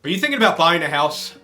Are you thinking about buying a house?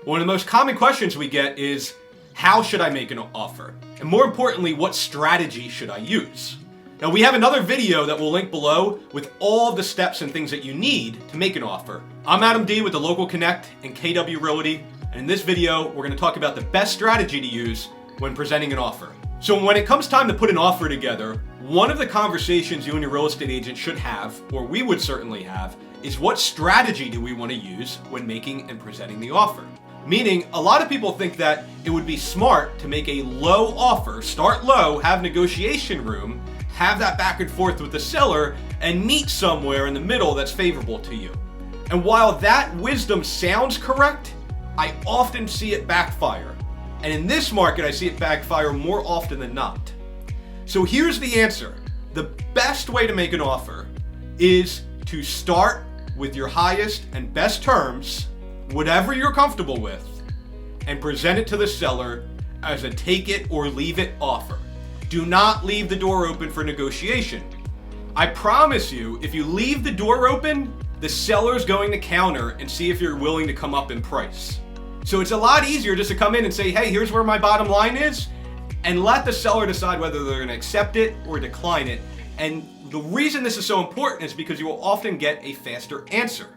One of the most common questions we get is, how should I make an offer? And more importantly, what strategy should I use? Now we have another video that we'll link below with all of the steps and things that you need to make an offer. I'm Adam D with the Local Connect and KW Realty, and in this video, we're gonna talk about the best strategy to use when presenting an offer. So when it comes time to put an offer together, one of the conversations you and your real estate agent should have, or we would certainly have, is what strategy do we want to use when making and presenting the offer? Meaning, a lot of people think that it would be smart to make a low offer, start low, have negotiation room, have that back and forth with the seller, and meet somewhere in the middle that's favorable to you. And while that wisdom sounds correct, I often see it backfire. And in this market, I see it backfire more often than not. So here's the answer. The best way to make an offer is to start with your highest and best terms, whatever you're comfortable with, and present it to the seller as a take it or leave it offer. Do not leave the door open for negotiation. I promise you, if you leave the door open, the seller's going to counter and see if you're willing to come up in price. So it's a lot easier just to come in and say, hey, here's where my bottom line is, and let the seller decide whether they're going to accept it or decline it. And the reason this is so important is because you will often get a faster answer.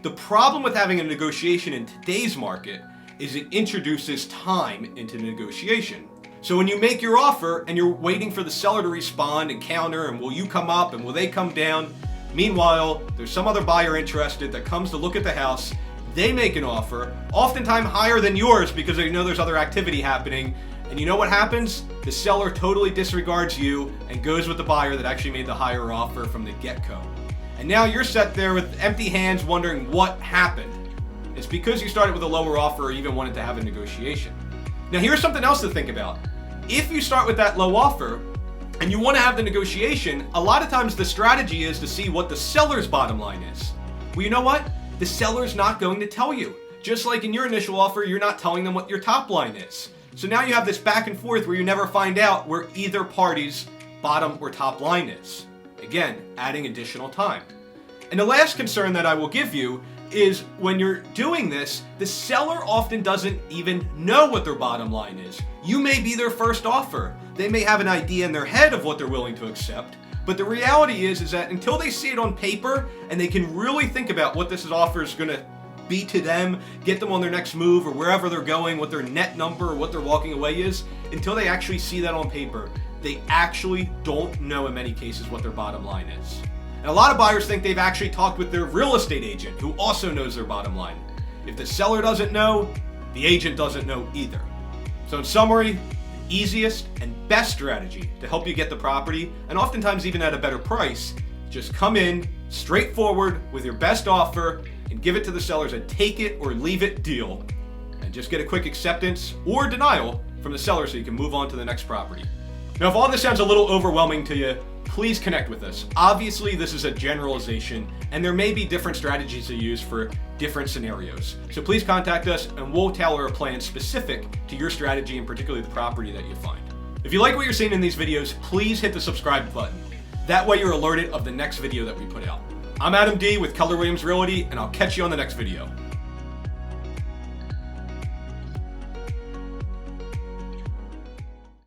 The problem with having a negotiation in today's market is it introduces time into negotiation. So when you make your offer and you're waiting for the seller to respond and counter, and will you come up and will they come down? Meanwhile, there's some other buyer interested that comes to look at the house. They make an offer, oftentimes higher than yours because they know there's other activity happening. And you know what happens? The seller totally disregards you and goes with the buyer that actually made the higher offer from the get-go. And now you're sat there with empty hands wondering what happened. It's because you started with a lower offer or even wanted to have a negotiation. Now here's something else to think about. If you start with that low offer and you want to have the negotiation, a lot of times the strategy is to see what the seller's bottom line is. Well, you know what? The seller's not going to tell you. Just like in your initial offer, you're not telling them what your top line is. So now you have this back and forth where you never find out where either party's bottom or top line is. Again, adding additional time. And the last concern that I will give you is when you're doing this, the seller often doesn't even know what their bottom line is. You may be their first offer. They may have an idea in their head of what they're willing to accept, but the reality is that until they see it on paper and they can really think about what this offer is going to be to them, get them on their next move or wherever they're going, what their net number or what they're walking away is, until they actually see that on paper, they actually don't know in many cases what their bottom line is. And a lot of buyers think they've actually talked with their real estate agent who also knows their bottom line. If the seller doesn't know, the agent doesn't know either. So in summary, the easiest and best strategy to help you get the property, and oftentimes even at a better price, just come in straightforward with your best offer and give it to the seller as a take it or leave it deal, and just get a quick acceptance or denial from the seller so you can move on to the next property. Now, if all this sounds a little overwhelming to you, please connect with us. Obviously, this is a generalization, and there may be different strategies to use for different scenarios. So please contact us, and we'll tailor a plan specific to your strategy and particularly the property that you find. If you like what you're seeing in these videos, please hit the subscribe button. That way you're alerted of the next video that we put out. I'm Adam D with Keller Williams Realty, and I'll catch you on the next video.